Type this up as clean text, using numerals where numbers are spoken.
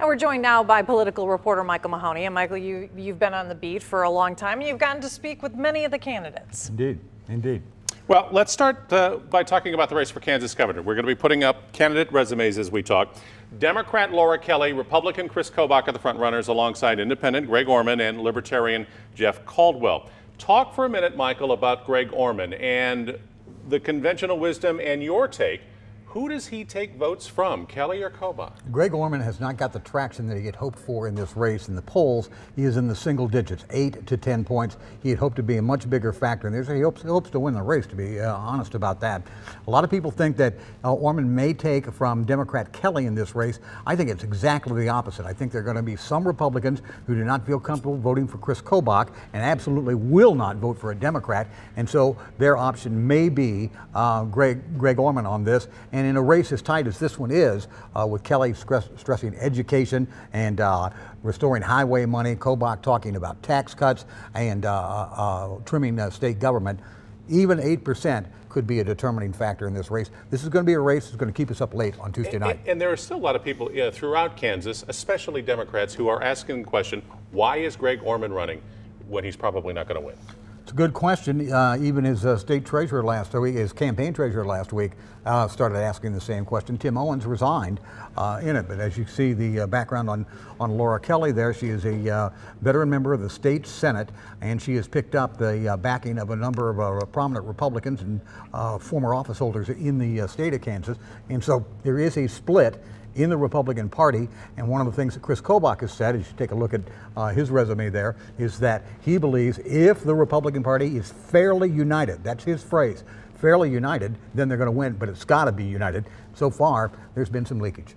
And we're joined now by political reporter Michael Mahoney. And Michael, you've been on the beat for a long time, and you've gotten to speak with many of the candidates. Indeed, indeed. Well, let's start by talking about the race for Kansas governor. We're going to be putting up candidate resumes as we talk. Democrat Laura Kelly, Republican Chris Kobach are the front runners alongside Independent Greg Orman and Libertarian Jeff Caldwell. Talk for a minute, Michael, about Greg Orman and the conventional wisdom and your take. Who does he take votes from, Kelly or Kobach? Greg Orman has not got the traction that he had hoped for in this race. In the polls, he is in the single digits, 8 to 10 points. He had hoped to be a much bigger factor, and he hopes to win the race, to be honest about that. A lot of people think that Orman may take from Democrat Kelly in this race. I think it's exactly the opposite. I think there are going to be some Republicans who do not feel comfortable voting for Chris Kobach and absolutely will not vote for a Democrat, and so their option may be Greg Orman on this. And in a race as tight as this one is, with Kelly stressing education and restoring highway money, Kobach talking about tax cuts and trimming state government, even 8% could be a determining factor in this race. This is going to be a race that's going to keep us up late on Tuesday night. And there are still a lot of people throughout Kansas, especially Democrats, who are asking the question, why is Greg Orman running when he's probably not going to win? It's a good question. Even his state treasurer last week, his campaign treasurer last week, started asking the same question. Tim Owens resigned in it, but as you see the background on Laura Kelly there, she is a veteran member of the state Senate, and she has picked up the backing of a number of prominent Republicans and former office holders in the state of Kansas. And so there is a split in the Republican Party, and one of the things that Chris Kobach has said, as you take a look at his resume there, is that he believes if the Republican Party is fairly united, that's his phrase, fairly united, then they're going to win, but it's got to be united. So far, there's been some leakage.